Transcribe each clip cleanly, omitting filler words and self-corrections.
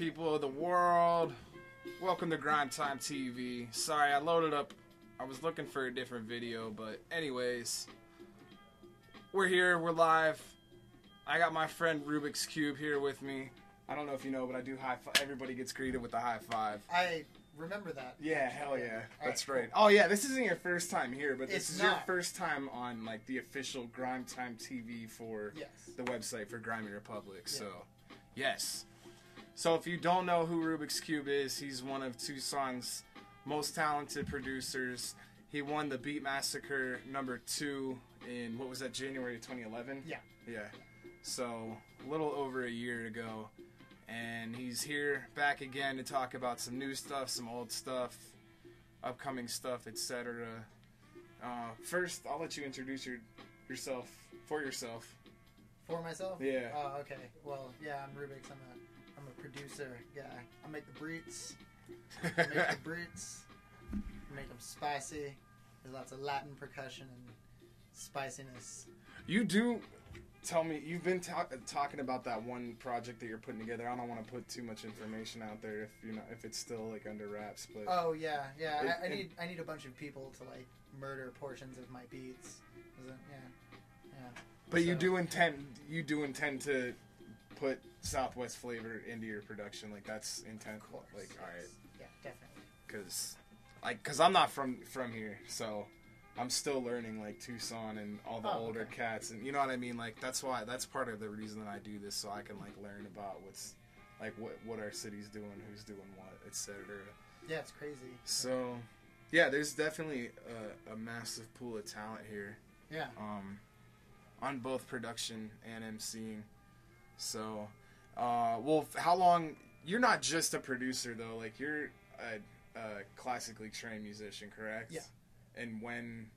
people of the world? Welcome to GrimeTime TV. Sorry, I loaded up. I was looking for a different video, but anyways, we're here. We're live. I got my friend Rubixx Qube here with me. I don't know if you know, but I do high five. Everybody gets greeted with a high five. I remember that. Yeah, hell yeah. That's right. Oh yeah, this isn't your first time here, but this is your first time on like the official GrimeTime TV for the website for Grimey Republic. So, yes. So if you don't know who Rubixx Qube is, he's one of Tucson's most talented producers. He won the Beat Massacre #2 in, what was that, January 2011? Yeah. Yeah. So, a little over a year ago. And he's here back again to talk about some new stuff, some old stuff, upcoming stuff, etc. First, I'll let you introduce yourself. For myself? Yeah. Oh, okay. Well, yeah, I'm Rubixx. I'm a producer guy. I make the beats. Make them spicy. There's lots of Latin percussion and spiciness. You do. Tell me, you've been talking about that one project that you're putting together. I don't want to put too much information out there if it's still like under wraps. But oh yeah. I need a bunch of people to like murder portions of my beats. But so, you do intend to put Southwest flavor into your production, like that's intent. Of course, like all right. Yeah, definitely. Because I'm not from here, so. I'm still learning like Tucson and all the older cats, and you know what I mean. Like that's part of the reason that I do this, so I can like learn about what's like what our city's doing, who's doing what, etc. Yeah, it's crazy. So, yeah, there's definitely a massive pool of talent here. Yeah. On both production and MCing. So, well, how long? You're not just a producer though. Like you're a classically trained musician, correct? Yeah. And when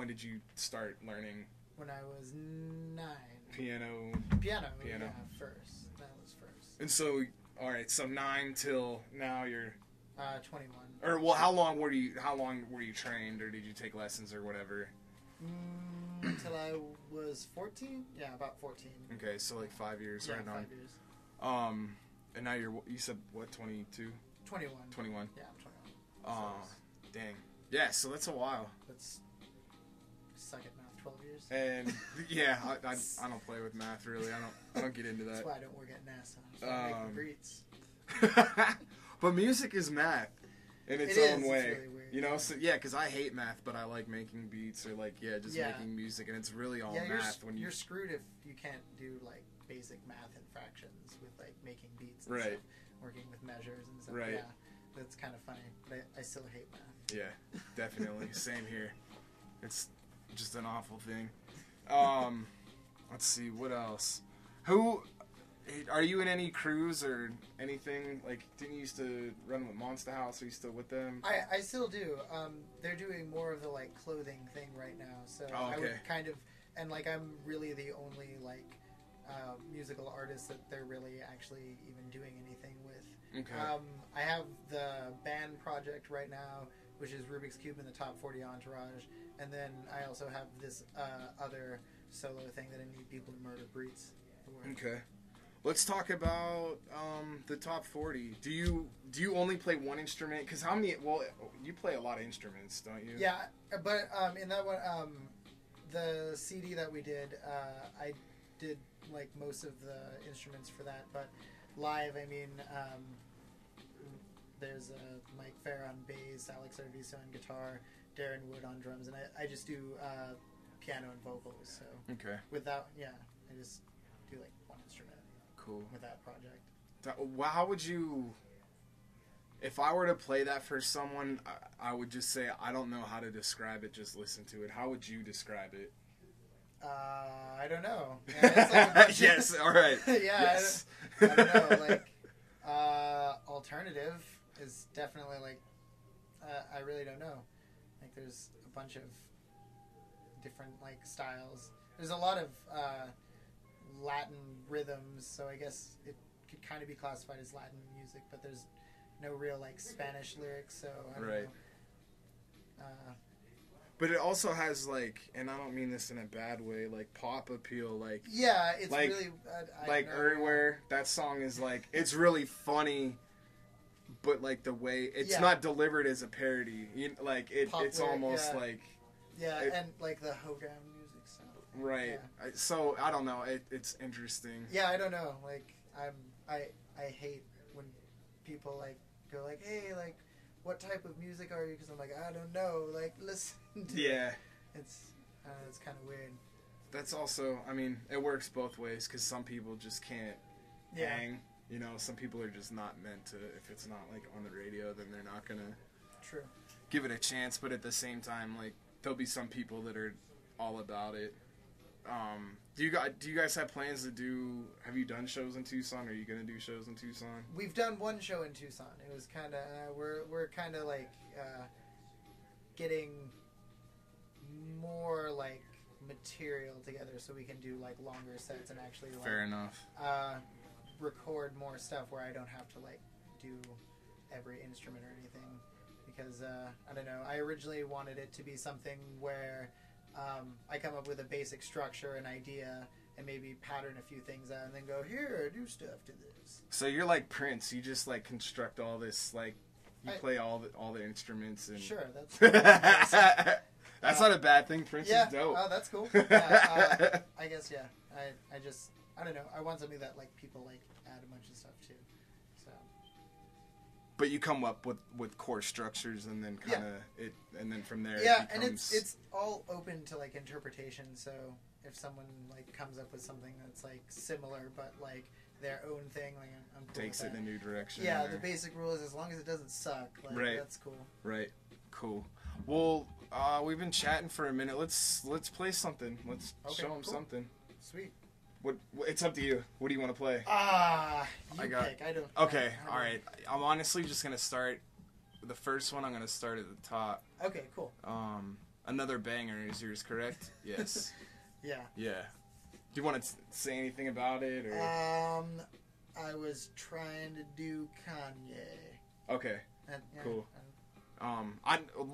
did you start learning? When I was 9. Piano. Yeah, first. That was first. And so, all right, so 9 till now you're 21. Or well, how long were you trained, or did you take lessons or whatever? Until I was 14. Yeah, about 14. Okay, so like 5 years, right? 5 years. And now you said what? 22. 21. 21. Yeah, I'm 21. Dang. Yeah, so that's a while. That's suck at math. 12 years. And yeah, I don't play with math really. I don't get into that. That's why I don't work at NASA. So I make the beats. But music is math in its own way. It's really weird. You know, so yeah, because I hate math, but I like making beats or like making music, and it's really all math. You're screwed if you can't do like basic math and fractions with like making beats. And right. Stuff, working with measures and stuff. Right. Yeah, that's kind of funny, but I still hate math. Yeah, definitely. Same here. It's just an awful thing. Let's see, what else? Who are you in any crews or anything? Like, didn't you used to run with Monster House? Are you still with them? I still do. They're doing more of the like clothing thing right now. So I would kind of, and like I'm really the only like musical artist that they're really actually even doing anything with. Okay. I have the band project right now, which is Rubixx Qube in the Top 40 Entourage, and then I also have this other solo thing that I need people to murder beats for. Okay, let's talk about the Top 40. Do you only play one instrument? Because how many? Well, you play a lot of instruments, don't you? Yeah, but in that one, the CD that we did, I did like most of the instruments for that, but live, I mean. There's Mike Fair on bass, Alex Arviso on guitar, Darren Wood on drums, and I just do piano and vocals. So without, I just do like one instrument. Cool. With that project. How would you? If I were to play that for someone, I would just say I don't know how to describe it. Just listen to it. How would you describe it? I don't know. Yeah, like yes. All right. Yeah. Yes. I don't know. Like alternative is definitely like I really don't know. Like there's a bunch of different like styles. There's a lot of Latin rhythms, so I guess it could kind of be classified as Latin music, but there's no real like Spanish lyrics, so I don't know. But it also has like, and I don't mean this in a bad way, like pop appeal, like yeah, it's like, really like Everywhere. That song is like, it's really funny, but like the way it's not delivered as a parody, like it's almost like and like the hoedown music sound. Right. Yeah. So I don't know. It's interesting. Yeah, I don't know. Like I hate when people like go like, hey, like, what type of music are you? Because I'm like, I don't know. Like, listen to it. It's kind of weird. That's also, I mean, it works both ways because some people just can't hang. You know, some people are just not meant to. If it's not like on the radio, then they're not gonna give it a chance. But at the same time, like, there'll be some people that are all about it. Do you guys have plans to do? Have you done shows in Tucson? Are you gonna do shows in Tucson? We've done one show in Tucson. It was kind of we're kind of like getting more like material together so we can do like longer sets and actually like, fair enough. Record more stuff where I don't have to like do every instrument or anything because I don't know. I originally wanted it to be something where I come up with a basic structure, an idea, and maybe pattern a few things out, and then go, here, do stuff to this. So you're like Prince. You just like construct all this, like you play all the instruments. And sure, that's that's not a bad thing. Prince is dope. Oh, that's cool. Yeah, I guess I don't know. I want something that like people like add a bunch of stuff to. So. But you come up with core structures and then kind of it, and then from there. Yeah, it becomes... and it's all open to like interpretation. So if someone like comes up with something that's like similar but like their own thing, like I'm cool takes it in a new direction. Yeah, the basic rule is as long as it doesn't suck, like that's cool. Right. Cool. Well, we've been chatting for a minute. Let's play something. Let's show them something. Sweet. What? It's up to you. What do you want to play? Pick. I don't. Okay. All right. I'm honestly just gonna start. The first one I'm gonna start at the top. Okay. Cool. Another banger is yours, correct? Yes. Yeah. Yeah. Do you want to say anything about it, or? I was trying to do Kanye. Okay. Cool.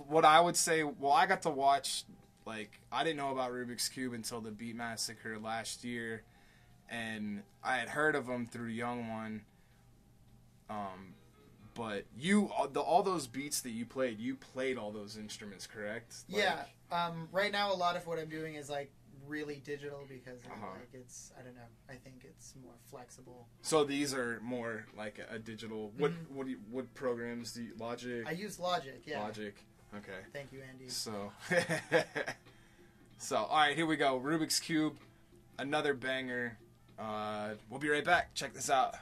What I would say. Well, I got to watch. Like, I didn't know about Rubixx Qube until the Beat Massacre last year, and I had heard of him through Young One. But all those beats that you played all those instruments, correct? Like, yeah. Right now, a lot of what I'm doing is like really digital because like it's, I don't know. I think it's more flexible. So these are more like a digital. What programs do you Logic? I use Logic. Yeah. Logic. Okay. Thank you, Andy. So, all right, here we go. Rubixx Qube, another banger. We'll be right back. Check this out.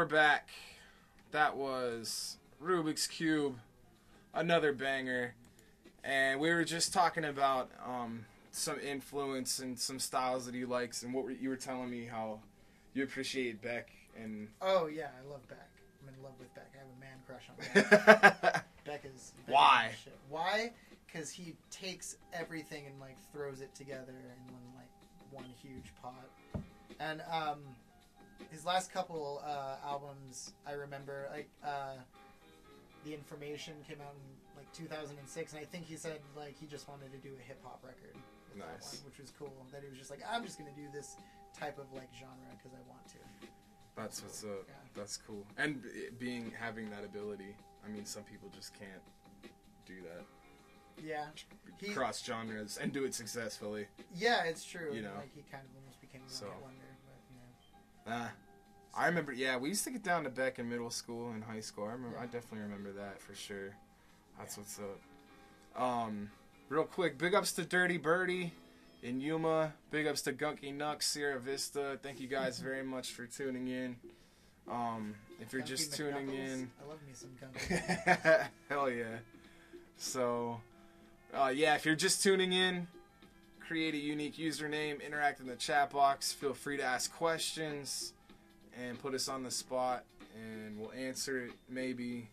we're back. That was Rubixx Qube, another banger. And we were just talking about some influence and some styles that he likes, and what you were telling me how you appreciate Beck. And oh yeah, I love Beck. I'm in love with Beck. I have a man crush on Beck. Beck is why? Shit. Why? Because he takes everything and like throws it together in one huge pot. And his last couple albums, I remember, like The Information came out in like 2006, and I think he said like he just wanted to do a hip hop record. Nice. Which was cool. That he was just like, I'm just gonna do this type of like genre because I want to. That's what's up. Yeah. That's cool. And having that ability. I mean, some people just can't do that. Yeah. Cross genres and do it successfully. Yeah, it's true. You know, like he kind of almost became a one-hit wonder, but you know. I remember. Yeah, we used to get down to Beck in middle school and high school. I definitely remember that for sure. That's what's up. Real quick, big ups to Dirty Birdie in Yuma. Big ups to Gunky Nux, Sierra Vista. Thank you guys very much for tuning in. If you're just tuning in, I love me some Gunky. Hell yeah. So, if you're just tuning in, create a unique username, interact in the chat box. Feel free to ask questions and put us on the spot, and we'll answer it. Maybe.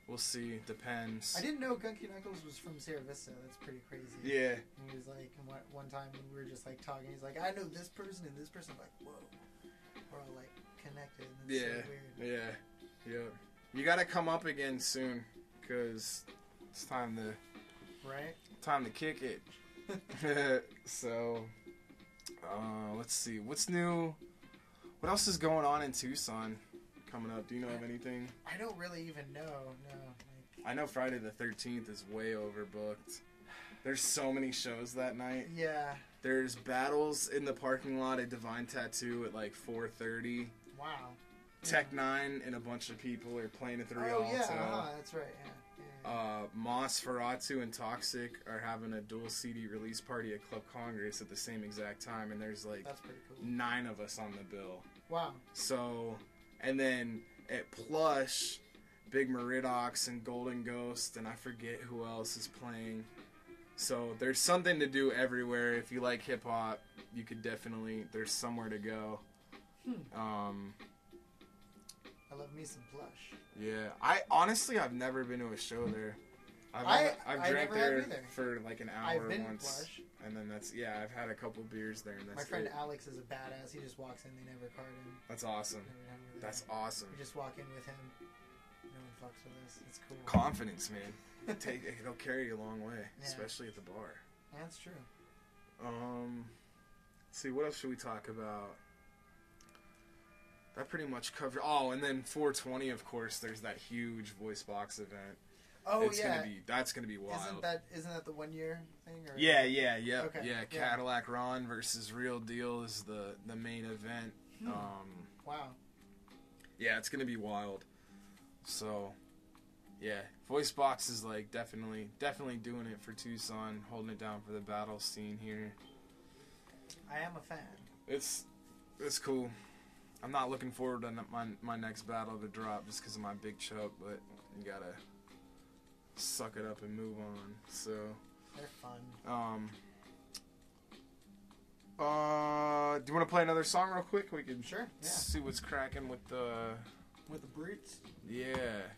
We'll see. Depends. I didn't know Gunky Knuckles was from Sierra Vista. That's pretty crazy. Yeah. And he was like, one time when we were just like talking, he's like, I know this person and this person. I'm like, whoa. We're all like connected. That's so weird. Yeah. Yeah. You got to come up again soon, because it's time to kick it. So, let's see. What's new? What else is going on in Tucson coming up? Do you know of anything? I don't really even know. No. I know Friday the 13th is way overbooked. There's so many shows that night. Yeah. There's battles in the parking lot at Divine Tattoo at like 4:30. Wow. Tech 9 and a bunch of people are playing at the Rialto. Oh yeah, that's right. Yeah. Moss, Ferratu, and Toxic are having a dual CD release party at Club Congress at the same exact time, and there's like that's pretty cool. 9 of us on the bill. Wow. So, and then at Plush, Big Meridox and Golden Ghost, and I forget who else is playing. So there's something to do everywhere. If you like hip hop, you could definitely. There's somewhere to go. I love me some Plush. Yeah, I've never been to a show there. I've drank there for like an hour I've been once, Plush. And then I've had a couple beers there, and that's my friend Alex is a badass. He just walks in, they never card him. That's awesome. That's awesome. You just walk in with him. No one fucks with us. It's cool. Confidence, man. It'll carry you a long way, especially at the bar. That's true. Let's see, what else should we talk about? That pretty much covered. Oh, and then 420, of course. There's that huge voice box event. Oh, That's gonna be wild. Isn't that the 1 year thing? Or? Yeah. Okay. Yeah, Cadillac Ron versus Real Deal is the main event. Wow. Yeah, it's gonna be wild. So, yeah, voice box is like definitely doing it for Tucson, holding it down for the battle scene here. I am a fan. It's cool. I'm not looking forward to my next battle to drop just because of my big chub, but you gotta suck it up and move on. So they're fun. Do you want to play another song real quick? We can see what's cracking with the Brutes. Yeah.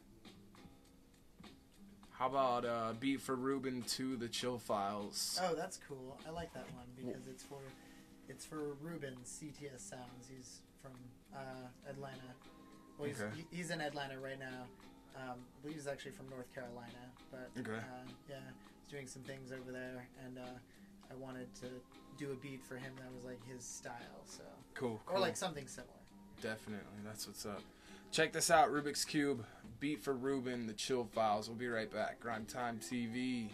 How about Beat for Reuben 2, The Chill Files? Oh, that's cool. I like that one because it's for Reuben, CTS Sounds. He's from Atlanta. Well, he's in Atlanta right now. I believe he's actually from North Carolina, but he's doing some things over there, and I wanted to do a beat for him that was like his style. So cool. Or like something similar. Definitely, that's what's up. Check this out, Rubixx Qube, Beat for Reuben, The Chill Files. We'll be right back. GrimeTime TV.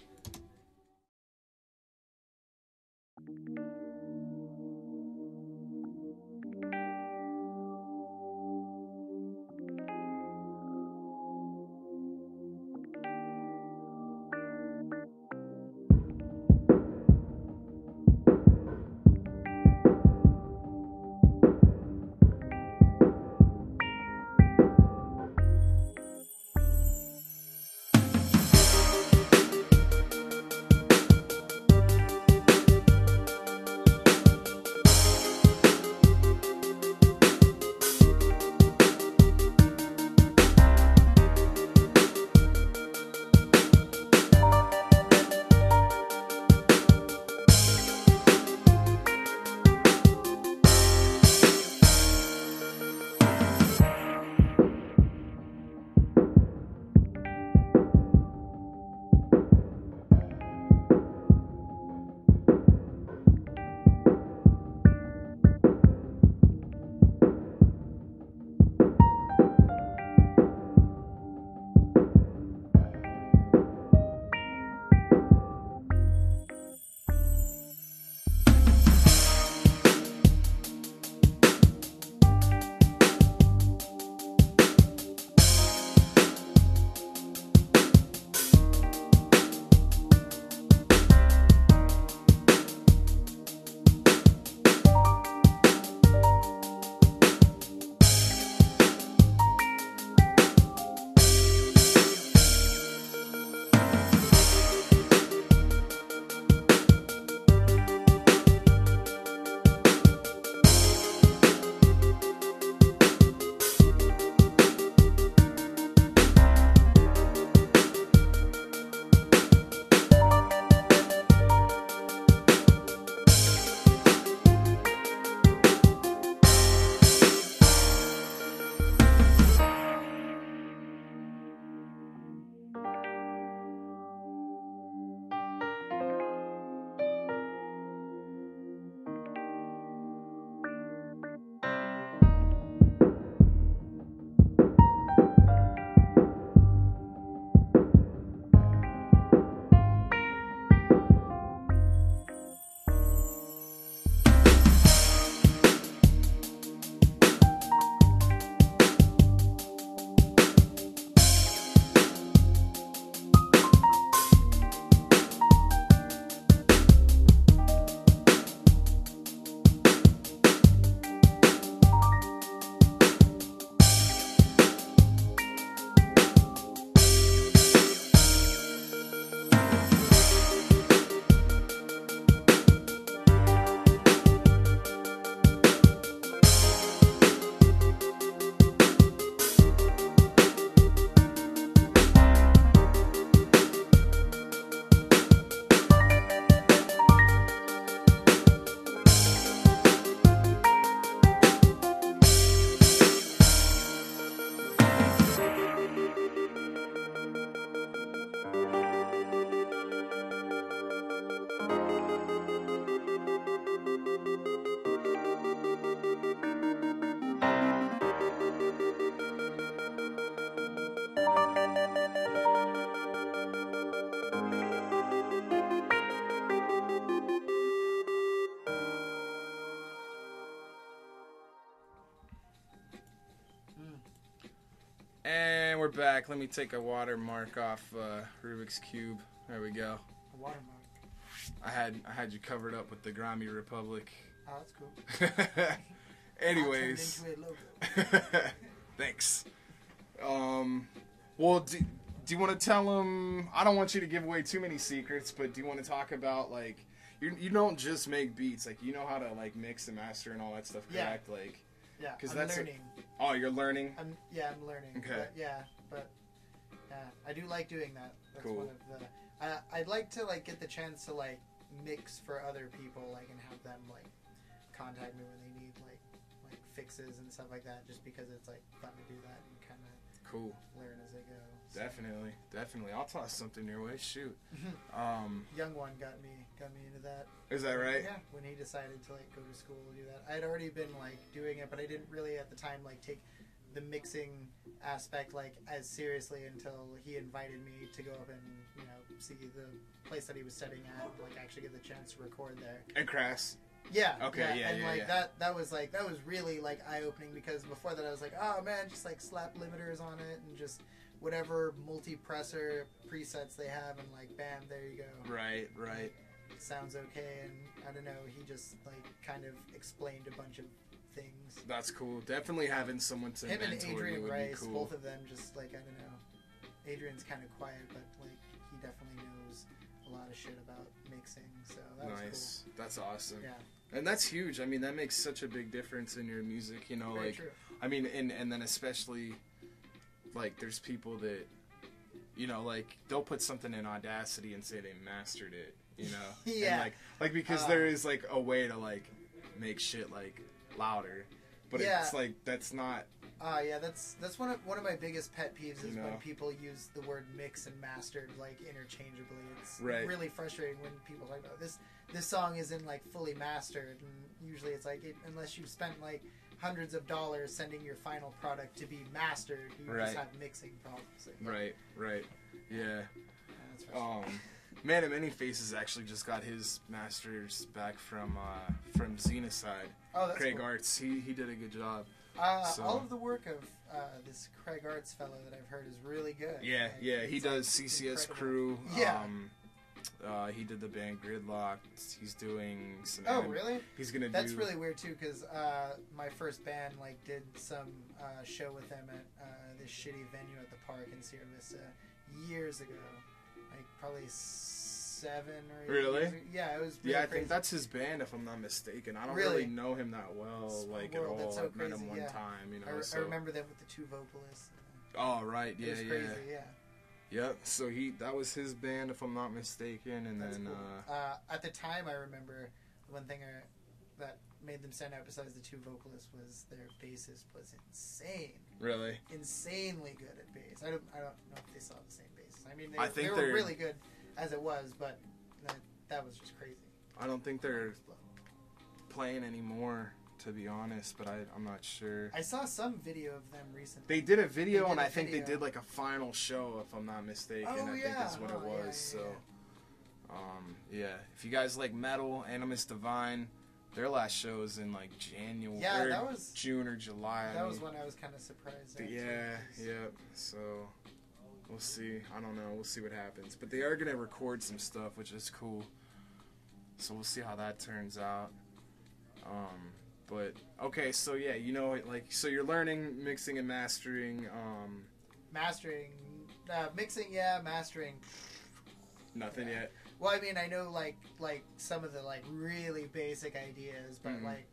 we're back. Let me take a watermark off Rubixx Qube. There we go. A watermark. I had you covered up with the Grimy Republic. Oh, that's cool. Anyways. Into a logo. Thanks. Well, do you want to tell them? I don't want you to give away too many secrets, but do you want to talk about like you don't just make beats, like you know how to like mix and master and all that stuff, correct? Yeah. Like, yeah, because that's learning. Oh, you're learning. I'm learning. Okay. But I do like doing that. That's cool. One of the. I'd like to like get the chance to like mix for other people, like, and have them like contact me when they need like fixes and stuff like that, just because it's like fun to do that and kind of cool learn as I go. So. Definitely. I'll toss something your way. Shoot. Young one got me into that. Is that right? Yeah. When he decided to like go to school and do that, I'd already been like doing it, but I didn't really at the time like take the mixing aspect like as seriously until he invited me to go up and see the place that he was studying at, like actually get the chance to record there. And Crass. Yeah. Okay. Yeah. And yeah, like yeah. that was really like eye opening, because before that I was like, oh man, just like slap limiters on it and just whatever multi-presser presets they have, and like bam, there you go. Right. It sounds okay, and I don't know. He just like kind of explained a bunch of things. That's cool. Definitely having someone to him mentor and Adrian you would Rice, be cool. both of them, just like I don't know. Adrian's kind of quiet, but like he definitely knows a lot of shit about mixing. So that was nice. Cool. That's awesome. Yeah. And that's huge. I mean, that makes such a big difference in your music. You know, Very like true. I mean, and then especially like there's people that like they'll put something in Audacity and say they mastered it. Yeah. And like because there is like a way to like make shit like louder, but it's like that's not. Yeah, that's one of my biggest pet peeves is when people use the word mix and mastered like interchangeably. It's really frustrating when people talk about this song isn't like fully mastered, and usually it's like unless you've spent like hundreds of dollars sending your final product to be mastered, you just have mixing problems. Like, Right. Yeah. That's frustrating. Man of Many Faces actually just got his masters back from Xenocide. Oh, that's Craig cool. Arts. He did a good job. All of the work of this Craig Arts fellow that I've heard is really good. Yeah, like, he does CCS incredible. Crew. Yeah. He did the band Gridlocked. He's doing some. Oh, really? He's gonna. That's really weird too, because my first band like did some show with them at this shitty venue at the park in Sierra Vista years ago, like probably 7 or 8 Really? years ago. Yeah, it was. Really I crazy. think that's his band, if I'm not mistaken. I don't Really? really know him that well, Small like world, at all. that's so I've met him crazy, one yeah. time, I remember them with the 2 vocalists. Oh right, It was crazy, yeah. Yep. So that was his band, if I'm not mistaken, and That's then cool. At the time, I remember one thing that made them stand out besides the 2 vocalists was their bassist was insane. Really? Insanely good at bass. I don't know if they saw the same bass. I mean, I think they were really good as it was, but that was just crazy. I don't think they're playing anymore, to be honest, but I'm not sure. I saw some video of them recently. They did a video, and I think they did like a final show, if I'm not mistaken. Oh, I think is what it was. Yeah. If you guys like metal, Animus Divine, their last show is in like January. Yeah, that was June or July. That was when I was kind of surprised. Yeah. So we'll see. I don't know. We'll see what happens. But they are gonna record some stuff, which is cool. So we'll see how that turns out. But okay, so yeah, so you're learning mixing and mastering. Mastering, mixing, mastering. Nothing yet. Well, I mean, I know like some of the like really basic ideas, but like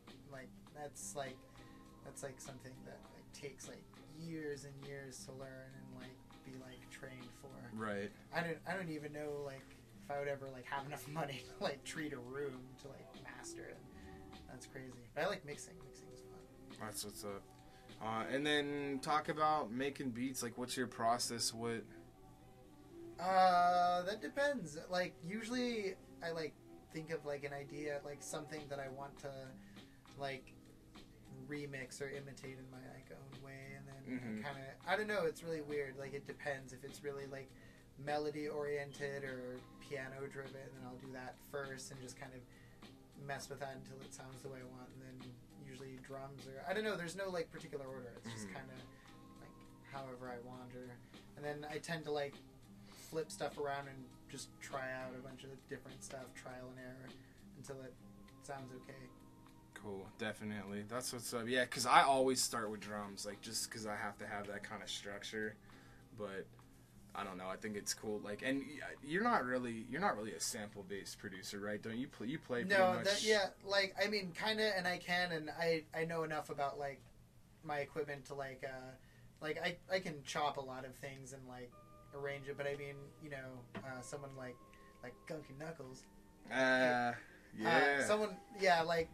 that's something that like takes like years and years to learn and like be like trained for. Right. I don't even know like if I would ever like have enough money to like treat a room to like master it. That's crazy. But I like mixing. Mixing is fun. That's what's up. And then talk about making beats. Like, what's your process? What? That depends. Like, usually I like think of like an idea, like something that I want to like remix or imitate in my like own way, and then kind of I don't know. It's really weird. Like, it depends if it's really like melody oriented or piano driven, then I'll do that first and just kind of mess with that until it sounds the way I want, and then usually drums or I don't know. There's no like particular order. It's just kind of like however I want, and then I tend to like flip stuff around and just try out a bunch of different stuff, trial and error, until it sounds okay. Cool, definitely. That's what's up. Yeah, because I always start with drums, like just because I have to have that kind of structure. But I don't know. I think it's cool. Like, and you're not really a sample based producer, right? Don't you play? You play pretty much. No, yeah. Like, I mean, kind of, and I can, and I know enough about like my equipment to like I can chop a lot of things and like arrange it. But I mean, you know, someone like Gunky Knuckles. Yeah. Someone, yeah, like.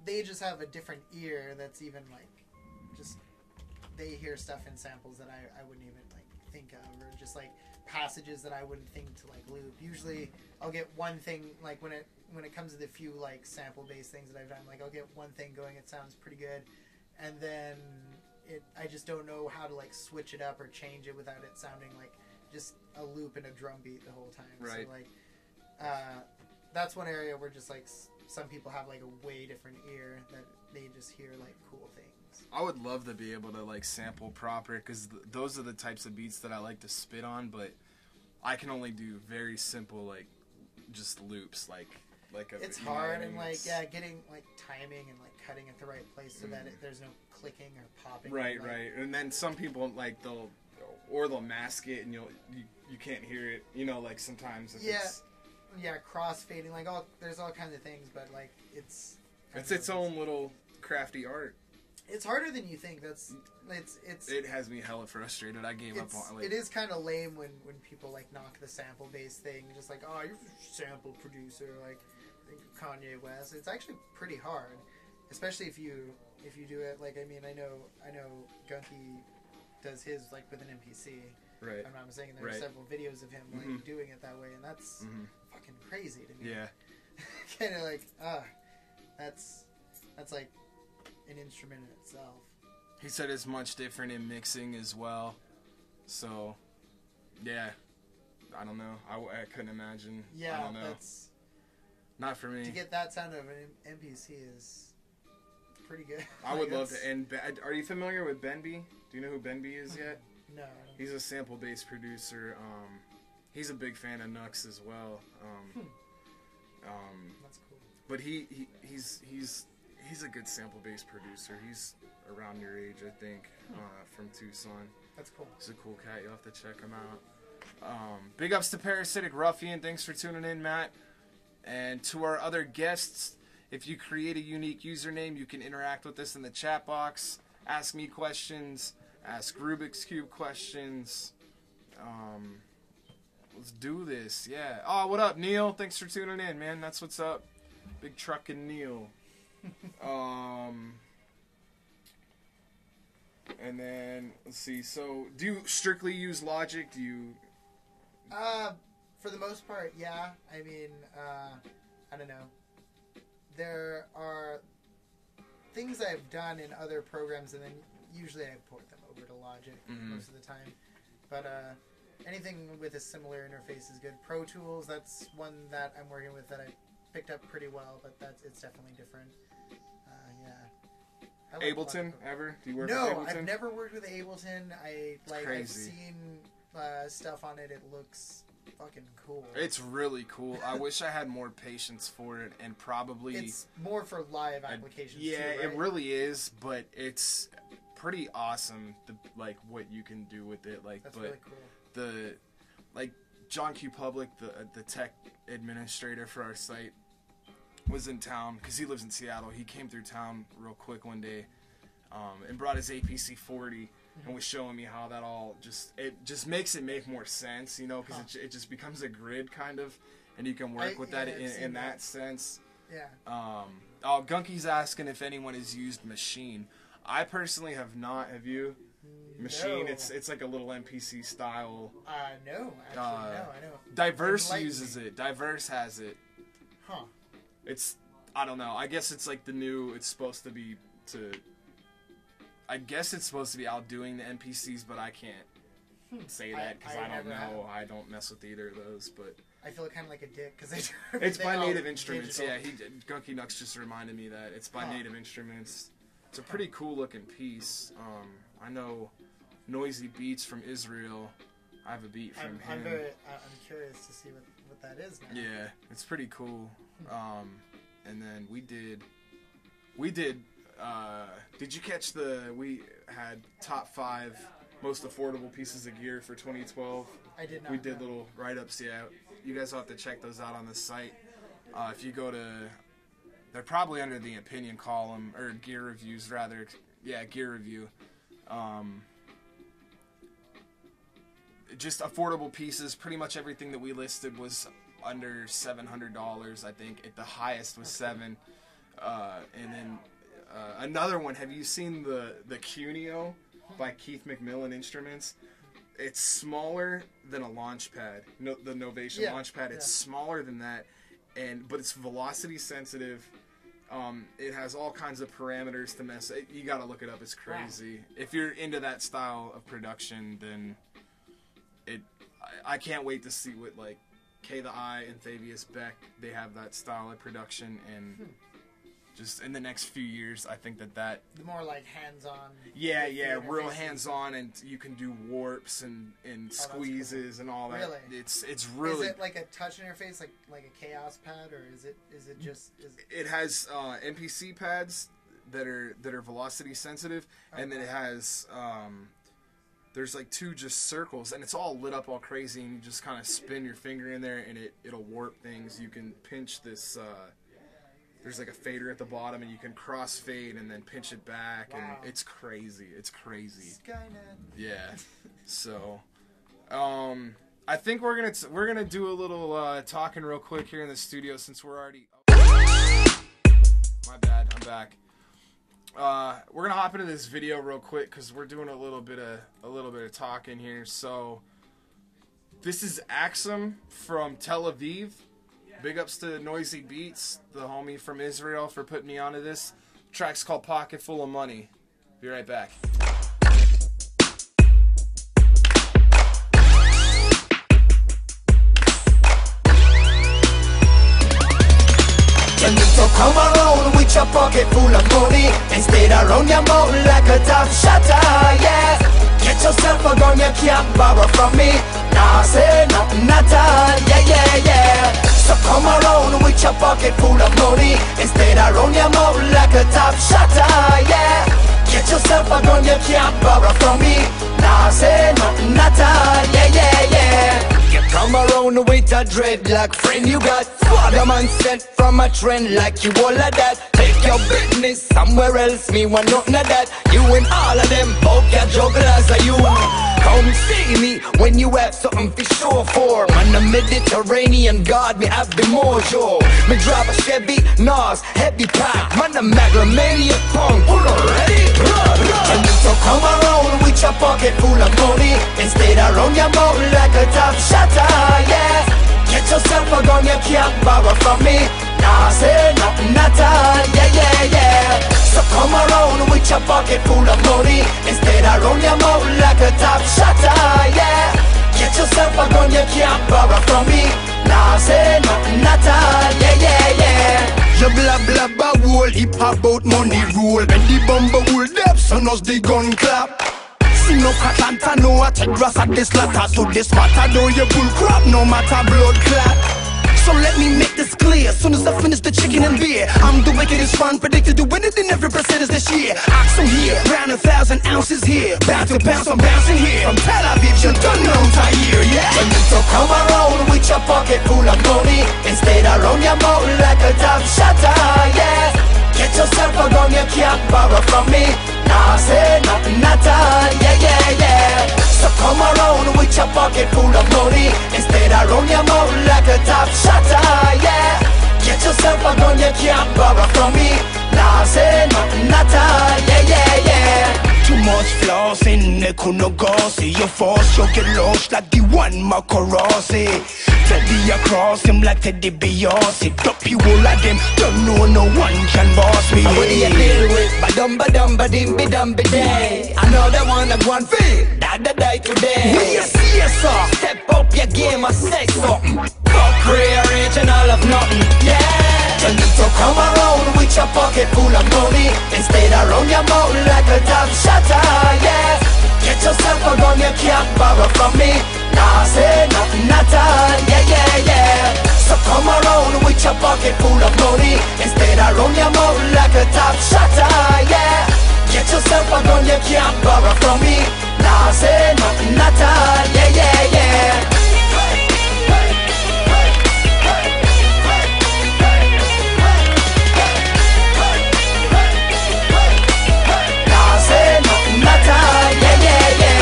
They just have a different ear that's even like, just, they hear stuff in samples that I wouldn't even like think of, or just like passages that I wouldn't think to like loop. Usually I'll get one thing, like when it comes to the few like sample based things that I've done, like I'll get one thing going, it sounds pretty good, and then I just don't know how to like switch it up or change it without it sounding like just a loop and a drum beat the whole time. Right. So like, that's one area where just like some people have like a way different ear that they just hear like cool things. I would love to be able to like sample proper, because those are the types of beats that I like to spit on, but I can only do very simple like just loops, like it's hard, and like getting like timing and like cutting at the right place so that there's no clicking or popping. Right, like, right. And then some people like they'll mask it and you can't hear it, you know, like sometimes if it's crossfading, like there's all kinds of things, but like it's its own little crafty art. It's harder than you think. It has me hella frustrated. I gave up on it. It is kind of lame when people like knock the sample based thing, just like, oh, you're a sample producer, like Kanye West. It's actually pretty hard, especially if you do it. Like, I mean, I know Gunky does his like with an MPC. Right. If I'm not mistaken, there are several videos of him like doing it that way, and that's fucking crazy to me. Yeah. Kind of like, that's like an instrument in itself. He said it's much different in mixing as well. So, yeah. I don't know. I couldn't imagine. Yeah, I don't know. That's not for me. To get that sound of an MPC is pretty good. I would love to. And are you familiar with Benby? Do you know who Benby is yet? No. He's a sample-based producer. He's a big fan of Nux as well. That's cool. But he's a good sample-based producer. He's around your age, I think, from Tucson. That's cool. He's a cool cat. You'll have to check him out. Big ups to Parasitic Ruffian. Thanks for tuning in, Matt. And to our other guests, if you create a unique username, you can interact with us in the chat box. Ask me questions. Ask Rubixx Qube questions. Let's do this. Yeah. Oh, what up, Neil? Thanks for tuning in, man. That's what's up. Big truckin' Neil. And then let's see. So, do you strictly use Logic? Do you? For the most part, yeah. I mean, I don't know. There are things I've done in other programs, and then usually I port them over to Logic most of the time. But anything with a similar interface is good. Pro Tools, that's one that I'm working with that I picked up pretty well, but it's definitely different. Yeah. Like Ableton ever? Do you work with No, Ableton? I've never worked with Ableton. I've seen stuff on it. It looks fucking cool. It's really cool. I wish I had more patience for it, and probably it's more for live applications. Yeah, too, right? It really is, but it's pretty awesome. What you can do with it, that's really cool. John Q Public, the tech administrator for our site, was in town because he lives in Seattle. He came through town real quick one day, and brought his APC 40. And was showing me how that all just makes it make more sense, you know, because it just becomes a grid kind of, and you can work with that in that sense. Yeah. Gunky's asking if anyone has used Machine. I personally have not. Have you? Machine. No. It's like a little MPC style. No, actually, no. I know. Diverse uses it. Diverse has it. Huh. I don't know. I guess it's like the new. It's supposed to be I guess it's supposed to be outdoing the NPCs, but I can't say that because I don't know. I don't mess with either of those, but I feel kind of like a dick because it's by Native Instruments. Digital. Yeah, Gunky Nux just reminded me that it's by Native Instruments. It's a pretty cool looking piece. I know Noisy Beats from Israel. I have a beat from him. I'm curious to see what that is now. Yeah, it's pretty cool. And then we did you catch we had top 5 most affordable pieces of gear for 2012? I did not. We did little write-ups, yeah. You guys will have to check those out on the site. If you go to, they're probably under the opinion column, or gear reviews rather. Yeah, gear review. Just affordable pieces. Pretty much everything that we listed was under $700, I think. At the highest was $7. And then another one. Have you seen the Cuneo by Keith McMillan Instruments? It's smaller than a launch pad. The Novation launch pad. It's smaller than that, but it's velocity sensitive. It has all kinds of parameters to mess. You gotta look it up. It's crazy. Wow. If you're into that style of production, then I can't wait to see what like K the I and Thavius Beck, they have that style of production, and just in the next few years, I think that the more like hands-on. Yeah, real hands-on, and you can do warps and squeezes and all that. Really? It's really. Is it like a touch interface, like a Chaos pad, or is it just? It has MPC pads that are velocity sensitive, and then it has there's like 2 just circles, and it's all lit up all crazy, and you just kind of spin your finger in there, and it'll warp things. You can pinch this. There's like a fader at the bottom, and you can cross fade and then pinch it back, and it's crazy. It's crazy. Skynet. Yeah. So, I think we're gonna do a little talking real quick here in the studio since we're already. My bad. I'm back. We're gonna hop into this video real quick because we're doing a little bit of talking here. So, this is Axum from Tel Aviv. Big ups to Noisy Beats, the homie from Israel, for putting me onto this. The track's called Pocket Full of Money. Be right back. So come around with your pocket full of money and stay around your mouth like a top shutter, yeah. Get yourself a gun, you can't borrow from me. Nah, say nothing at all, yeah. So come around with your pocket full of money and stay around your mouth like a top shutter, yeah. Get yourself a gun, you can't borrow from me. Nah, say nothing at all, yeah. You come around with a dreadlock friend you got. Father man sent from a trend like you all of that. Take your business somewhere else, me want nothing of that. You and all of them poke your jugglers are you. Come see me when you have something to show for. Man, the Mediterranean God, me have the mojo. Me drive a Chevy, Nas, heavy pack. Man, the Megalomania punk, full already. And so come around with your pocket full of money and stay around your mouth like a top shutter, yeah. Get yourself a gun, you can't borrow from me. Nah, say nothing at all, yeah. So come around with your pocket full of money and stay around your mouth like a top shutter, yeah. Get yourself a gun, you can't borrow from me. Nah, say nothing at all, yeah. You blah blah blah whole hip hop about money rule. When the bumper will depth, so knows the gun clap. See no Atlanta, no I take grass at this latter. So this matter, though you bull crap, no matter blood clot. So let me make this clear. Soon as I finish the chicken and beer, I'm the wickedest one, predicted to win it in every percentage this year. Axum here, round 1,000 ounces here. Bound to bounce, I'm bouncing here. From Tel Aviv, you don't know Tahir, yeah. So come around with your pocket full of money and stay around your mouth like a top shutter, yeah. Get yourself a gun, you can't borrow from me. Nah, say nothing at all, yeah. So come around with your pocket full of money and stay around your mouth like a top shutter, yeah. Get yourself a gun, you can't borrow from me. Nah, say nothing at all, yeah. Too much flossing, they couldn't go see your force, you get lost like the one Macarossi. Teddy across him like Teddy Beyonce. Top you all of them, don't know no one can boss me. What do you deal with? Ba-dum ba-dim be-dum be-day. I know they wanna go and feel that they die today. When you see us, step up your game and say something. Fuck rearrange and all of nothing, yeah. And so come around with your pocket full of money and stay around your mouth like a top shutter, yeah. Get yourself with your pocket full of money. Instead I run your mouth like a top shotter, yeah. Get yourself a gun, you can't borrow from me. Nah, say nothing at all, yeah, yeah, yeah. Nah, say nothing at all, yeah, yeah, yeah.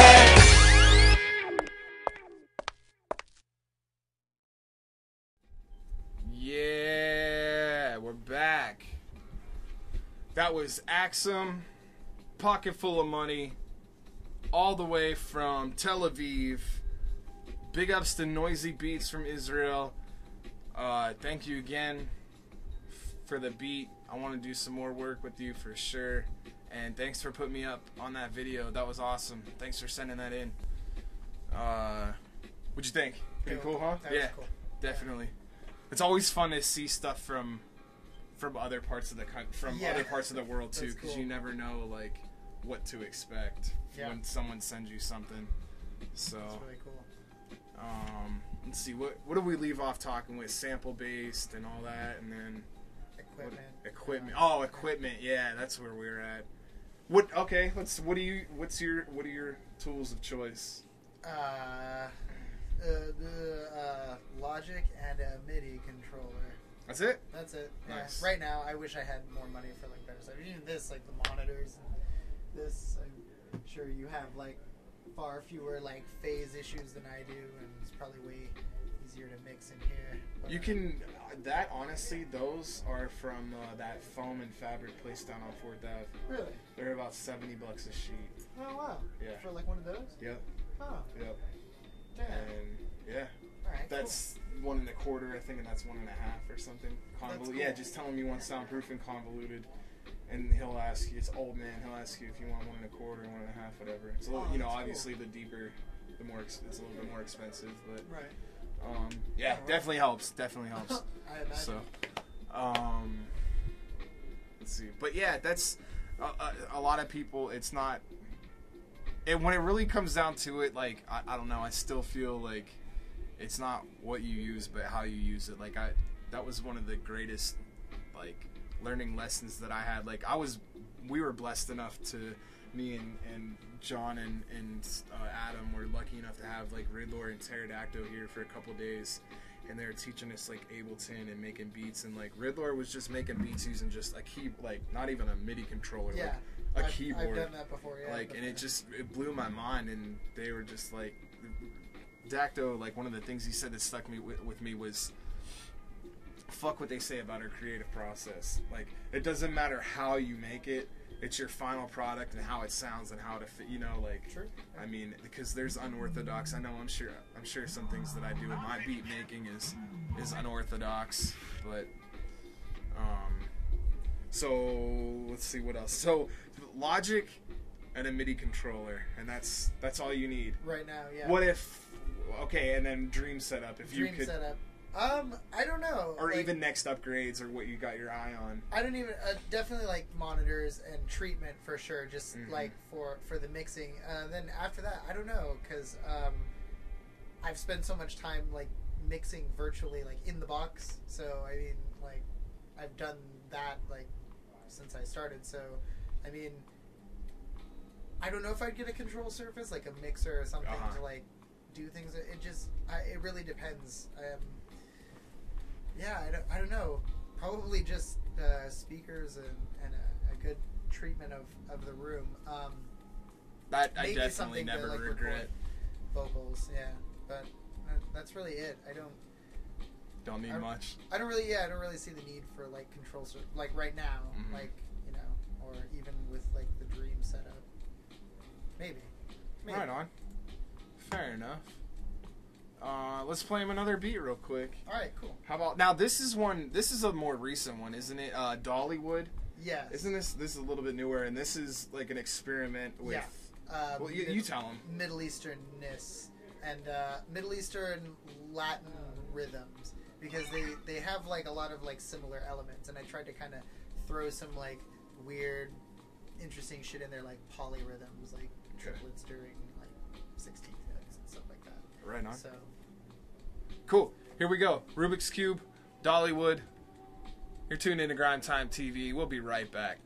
Yeah, we're back. That was Axum, Pocket Full of Money, all the way from Tel Aviv. Big ups to Noisy Beats from Israel. Thank you again for the beat. I want to do some more work with you for sure. And thanks for putting me up on that video. That was awesome. Thanks for sending that in. What'd you think? Pretty cool, huh? Yeah, cool. Definitely. It's always fun to see stuff from other parts of the other parts of the world too, because you never know like what to expect when someone sends you something. So that's really cool. Let's see, what do we leave off talking with? Sample based and all that, and then equipment. Oh, equipment. Yeah, that's where we're at. What are your tools of choice? Logic and a MIDI controller. That's it? That's it. Nice. Yeah. Right now, I wish I had more money for like better stuff. Even this, like the monitors and this, I'm sure you have like far fewer like phase issues than I do, and it's probably way easier to mix in here. But, you can, honestly, those are from that foam and fabric place down on 4th Ave. Really? They're about $70 a sheet. Oh wow. Yeah. For like one of those? Yep. Oh. Yep. Damn. And yeah. Alright, that's cool. 1 1/4, I think, and that's 1 1/2 or something. Convoluted. Cool. Yeah, just tell him you want soundproof and convoluted, and he'll ask you. It's old man. He'll ask you if you want 1 1/4, 1 1/2, whatever. It's a little, obviously cool. The deeper, the more. It's a little bit more expensive, but right. Yeah, definitely helps. Definitely helps. I imagine. So, let's see. But yeah, that's a lot of people. It's not. And when it really comes down to it, like I don't know. I still feel like it's not what you use, but how you use it. Like that was one of the greatest like learning lessons that I had. Like we were blessed enough to, me and John and Adam were lucky enough to have like Riddler and Pterodactyl here for a couple days, and they were teaching us like Ableton and making beats. And like Riddler was just making beats using just a key, like not even a MIDI controller, like a keyboard. I've done that before, yeah. Like, and it blew my mind. And they were just like, Dacto, like one of the things he said that stuck with me was, fuck what they say about our creative process. Like, it doesn't matter how you make it. It's your final product and how it sounds and how to fit, like, True. I mean, because there's unorthodox. I know, I'm sure some things that I do with my beat making is unorthodox, but, so let's see what else. So Logic and a MIDI controller, and that's all you need. Right now, yeah. What if, okay, and then Dream Setup, if you could. Dream Setup. I don't know. Or like, even next upgrades or what you got your eye on. I don't even, definitely like monitors and treatment for sure, just like for the mixing. Then after that, I don't know, because I've spent so much time like mixing virtually, like in the box. So, I mean, like, I've done that like since I started. So, I mean, I don't know if I'd get a control surface, like a mixer or something to like do things. It really depends. Yeah, I don't know. Probably just speakers and a good treatment of the room. That I definitely never like regret. Vocals, yeah, but that's really it. I don't need much. I don't really see the need for like control, like right now, like or even with like the Dream setup. Maybe. Right on. Fair enough. Let's play him another beat real quick. All right, cool. How about now? This is a more recent one, isn't it? Dollywood. Yes. Isn't this is a little bit newer, and this is like an experiment with. Yeah. Well, you tell them. Middle Easternness and Middle Eastern Latin rhythms, because they have like a lot of like similar elements, and I tried to kind of throw some like weird, interesting shit in there, like polyrhythms, like triplets during like 16th notes and stuff like that. Right on. So. Cool. Here we go. Rubixx Qube, Dollywood. You're tuned into GrimeTime TV. We'll be right back.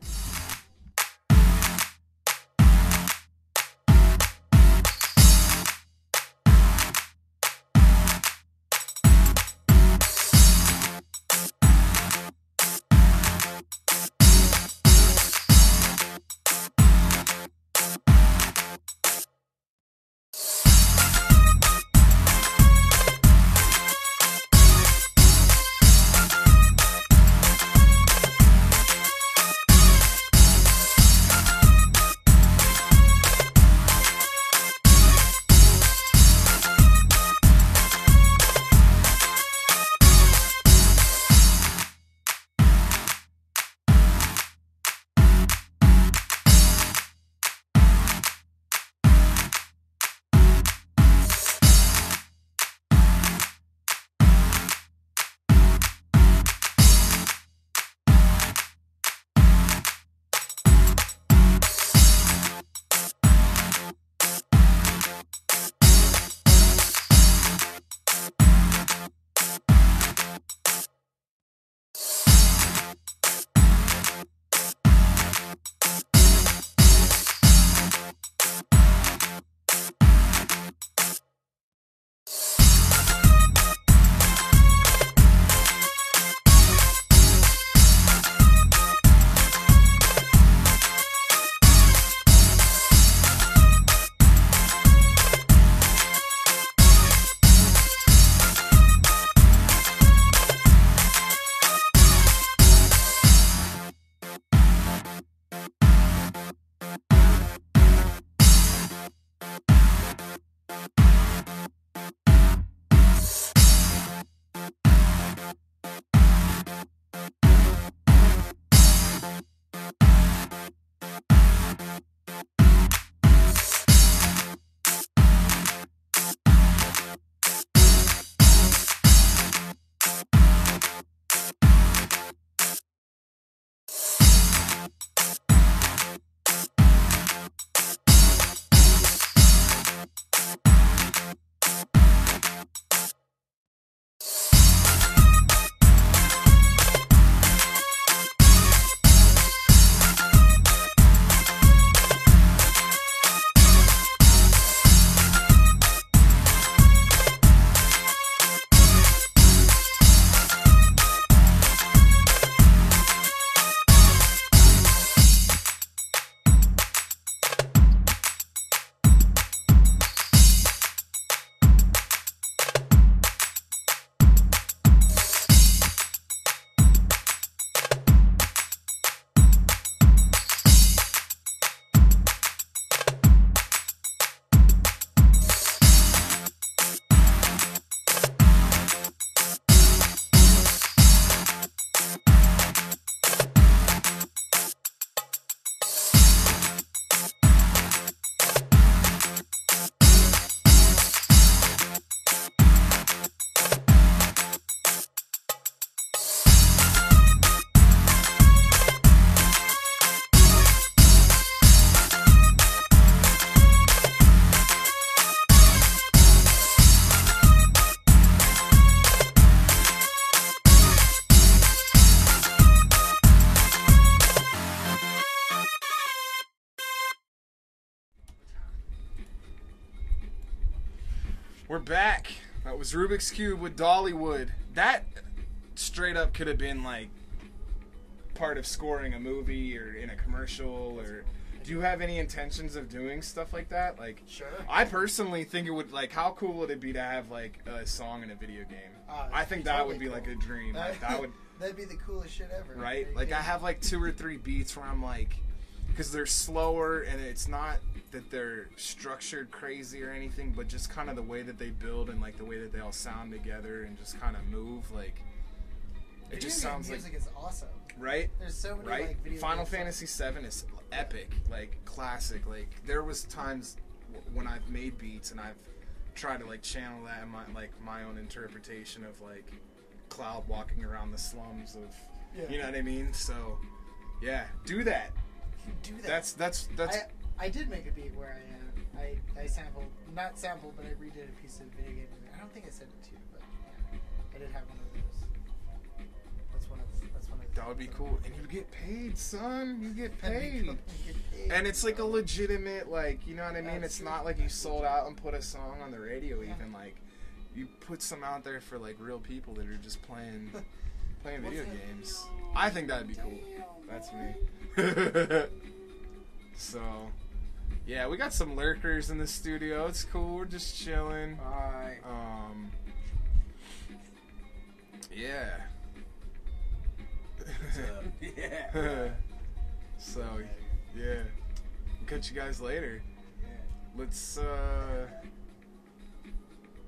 We're back. That was Rubixx Qube with Dollywood. That straight up could have been like part of scoring a movie or in a commercial. Or do you have any intentions of doing stuff like that? Like, sure. I personally think it would, like, how cool would it be to have like a song in a video game? I think that would be cool. Like a dream. Like, that would. That'd be the coolest shit ever. Right? Like, I have like 2 or 3 beats where I'm like, because they're slower and it's not that they're structured crazy or anything, but just kind of the way that they build and like the way that they all sound together and just kind of move, like it just sounds like music is awesome. Right? There's so many like video Final Fantasy VII is epic, like classic. Like there was times when I've made beats and I've tried to like channel that in my own interpretation of like Cloud walking around the slums of you know what I mean? So yeah, do that. Do that. That's I did make a beat where I sampled, not sampled, but I redid a piece of video game music. I don't think I sent it to you, but yeah, I did have one of those. That would be cool, and you get paid, son. You get paid. And it's like a legitimate, like, you know what I mean? It's not like you sold out and put a song on the radio. Even like you put some out there for like real people that are just playing video games. I think that'd be cool. That's me. So, yeah, we got some lurkers in the studio. It's cool. We're just chilling. Alright. Yeah. Yeah. So, yeah. Catch you guys later. Let's, do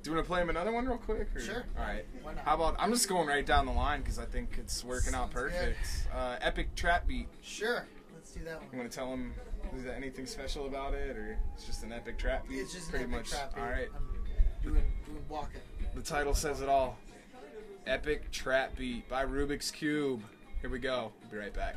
you want to play him another one real quick? Or? Sure. Alright. Why not? How about, I'm just going right down the line because I think it's working out perfect. Epic Trap Beat. Sure. Let's do that one. You want to tell him, is there anything special about it, or it's just an epic trap beat? It's just pretty an epic much. trap beat. All right. I'm doing walking. The title says it all. Epic Trap Beat by Rubixx Qube. Here we go. We'll be right back.